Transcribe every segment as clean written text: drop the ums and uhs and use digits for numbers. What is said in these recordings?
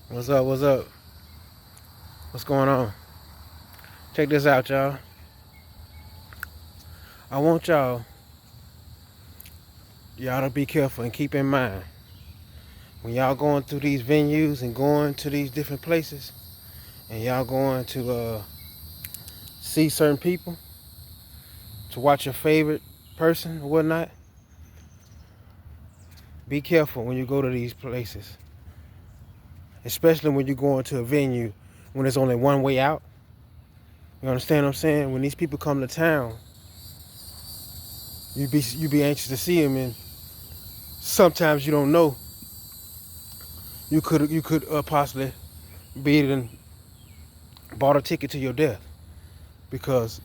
What's up? What's up? What's going on? Check this out, y'all. I want y'all to be careful and keep in mind when y'all going through these venues and going to these different places and y'all going to see certain people to watch your favorite person or whatnot. Be careful when you go to these places, especially when you go into a venue when there's only one way out. You understand what I'm saying? When these people come to town, you be anxious to see them, and sometimes you don't know. You could possibly be in bought a ticket to your death because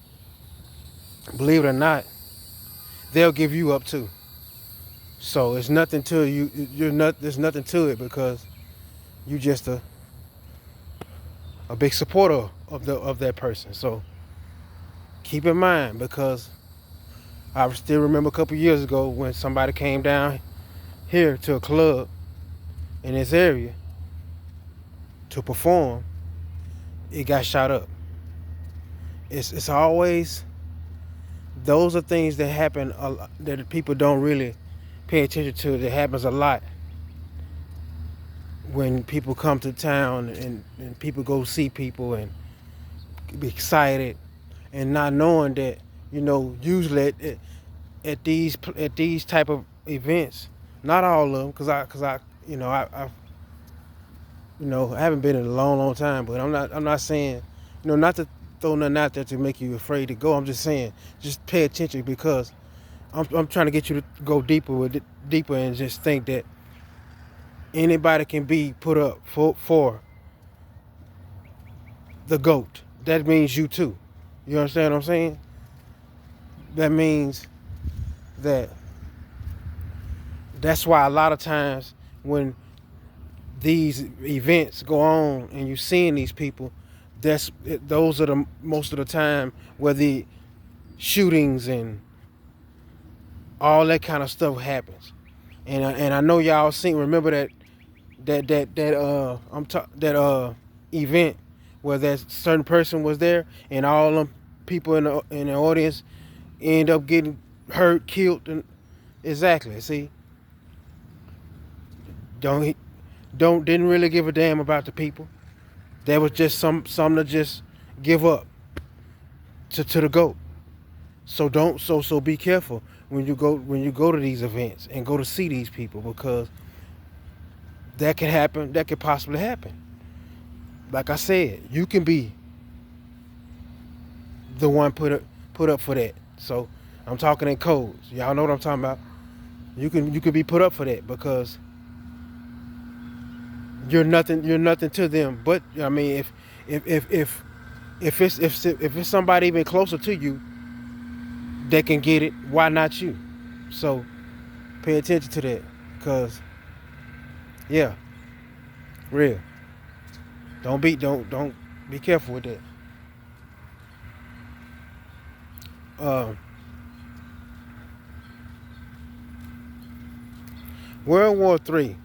believe it or not, they'll give you up too. So it's nothing to you. You're not. There's nothing to it because you just a big supporter of that person. So keep in mind because I still remember a couple years ago when somebody came down here to a club in this area to perform. It got shot up. It's always those are things that happen that people don't really pay attention to. That happens a lot when people come to town and people go see people and be excited and not knowing that usually at these type of events, not all of them, because I I haven't been in a long time, but I'm not saying not to throw nothing out there to make you afraid to go. I'm just saying just pay attention because I'm trying to get you to go deeper with it, deeper and just think that anybody can be put up for the GOAT. That means you too. You understand what I'm saying? That means that that's why a lot of times when these events go on and you're seeing these people, those are the most of the time where the shootings and all that kind of stuff happens. And I know y'all seen remember that event where that certain person was there and all them people in the audience end up getting hurt, killed, and exactly. See, don't didn't really give a damn about the people. That was just some to just give up to the goat. So don't so be careful when you go to these events and go to see these people because that can happen. That could possibly happen. Like I said, you can be the one put up for that. So I'm talking in codes. Y'all know what I'm talking about. You can be put up for that because you're nothing to them. But I mean, if it's somebody even closer to you that can get it, why not you? So pay attention to that, cause yeah, real. Don't be careful with that. Uh, World War Three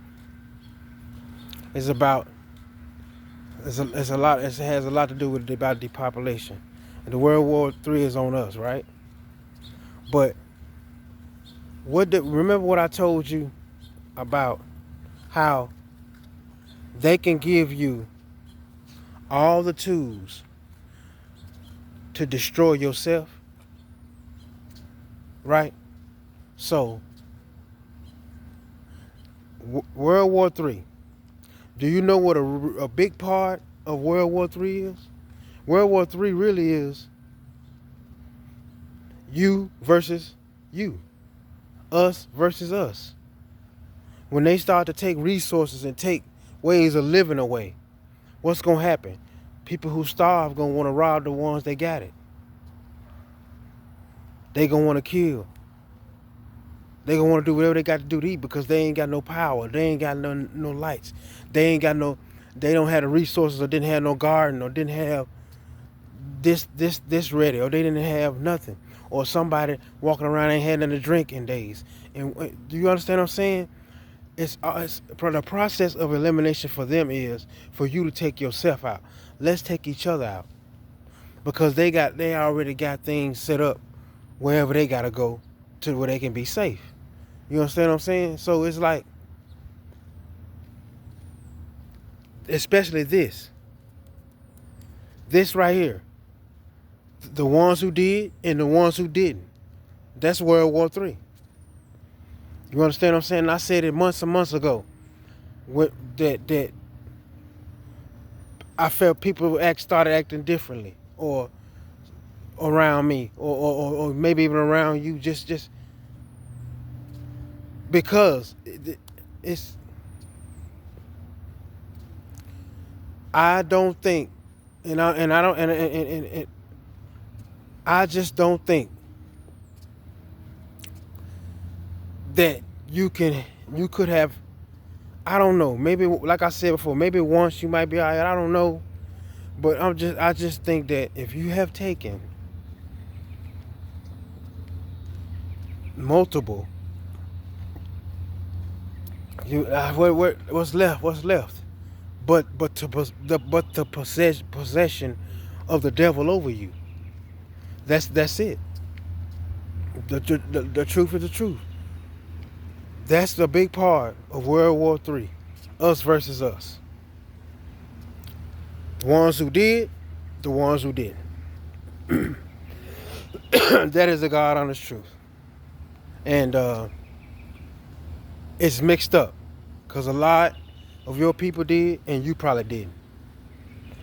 is about it's a lot. It has a lot to do with about depopulation, and the World War Three is on us, right? But remember what I told you about how they can give you all the tools to destroy yourself, right? So World War Three. Do you know what a big part of World War Three is? World War Three really is you versus you, us versus us. When they start to take resources and take ways of living away, what's gonna happen? People who starve gonna want to rob the ones that got it. They gonna want to kill. They gonna want to do whatever they got to do to eat because they ain't got no power. They ain't got no lights. They ain't got no. They don't have the resources or didn't have no garden or didn't have this ready or they didn't have nothing or somebody walking around ain't had nothing to drink in days. And do you understand what I'm saying? It's the process of elimination for them is for you to take yourself out. Let's take each other out because they already got things set up wherever they gotta go to where they can be safe. You understand what I'm saying? So it's like, especially this right here, the ones who did and the ones who didn't. That's World War III. You understand what I'm saying? I said it months and months ago. That I felt people started acting differently, or around me, or maybe even around you, just because it's. I don't think, and I don't, and I just don't think that you could have. I don't know. Maybe, like I said before, maybe once you might be all right. I don't know, but I just think that if you have taken multiple, what's left? What's left? But the possession of the devil over you. That's it. The truth is the truth. That's the big part of World War III. Us versus us. The ones who did, the ones who didn't. That is the God honest truth. And it's mixed up. Because a lot of your people did, and you probably didn't.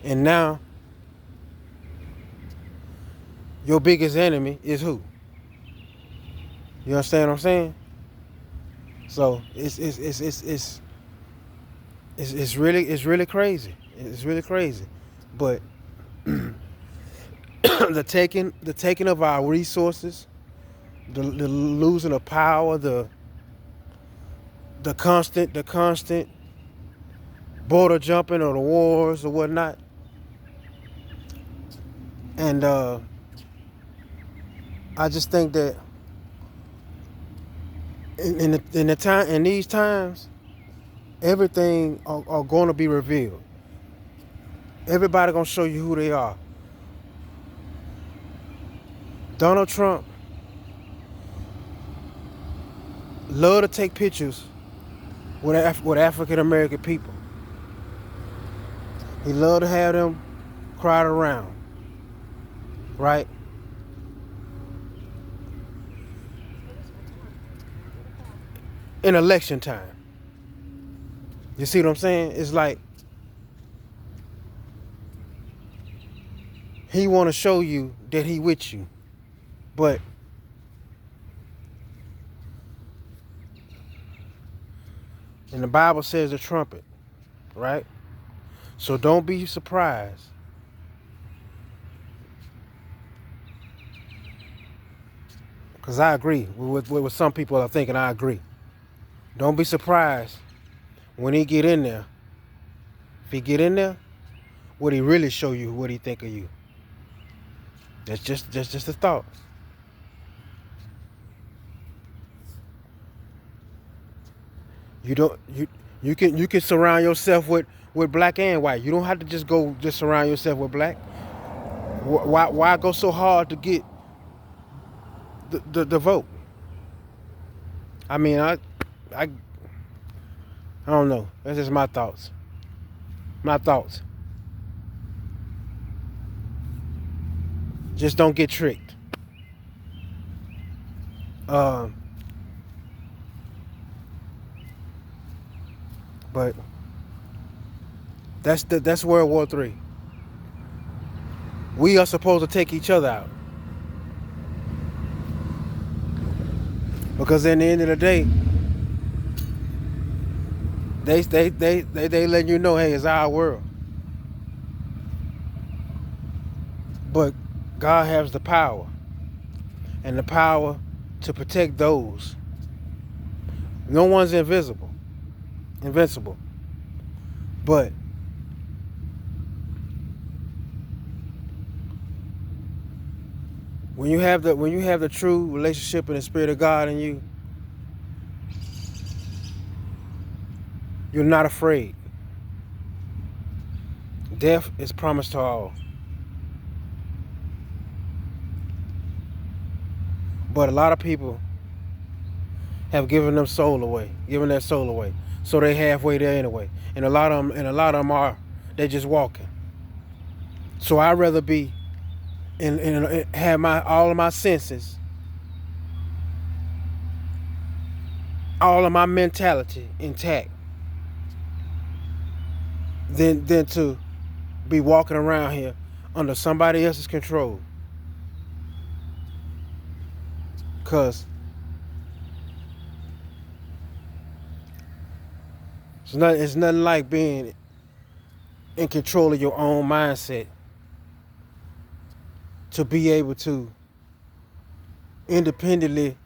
And now, your biggest enemy is who? You understand what I'm saying? So it's really crazy. It's really crazy. But the taking of our resources, the losing of power, the constant border jumping or the wars or whatnot, and I just think that in these times, everything are going to be revealed. Everybody gonna show you who they are. Donald Trump love to take pictures with African American people. He love to have them crowd around, right? In election time. You see what I'm saying? It's like he want to show you that he with you, but and the Bible says the trumpet, right? So don't be surprised because I agree with what some people are thinking. I agree. Don't be surprised when he get in there. If he get in there, would he really show you what he think of you? That's just a thought. You don't you can surround yourself with black and white. You don't have to just surround yourself with black. Why go so hard to get the vote? I mean, I don't know. That's just my thoughts. My thoughts. Just don't get tricked. But that's World War III. We are supposed to take each other out. Because in the end of the day, they letting you know, hey, it's our world. But God has the power. And the power to protect those. No one's invincible. But when you have the true relationship and the Spirit of God in you, You're not afraid. Death is promised to all. But a lot of people have given their soul away. So they halfway there anyway. And a lot of them are, they're just walking. So I'd rather be in have my all of my senses, all of my mentality intact than to be walking around here under somebody else's control. Cause it's nothing like being in control of your own mindset, to be able to independently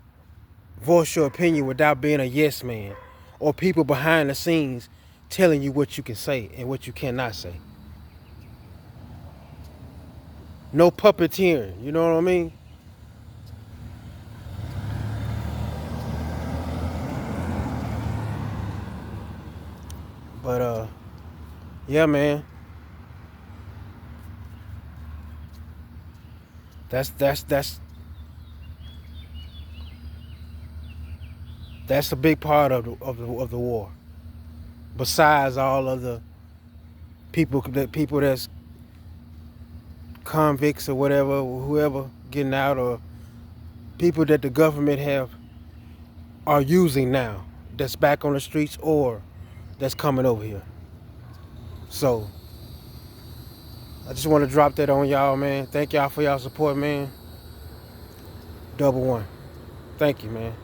voice your opinion without being a yes man, or people behind the scenes telling you what you can say and what you cannot say. No puppeteering, you know what I mean? But yeah, man. That's that's a big part of the war. Besides all of the people that's convicts or whatever, whoever getting out, or people that the government have are using now, that's back on the streets or that's coming over here. So I just want to drop that on y'all, man. Thank y'all for y'all support, man. Double one. Thank you, man.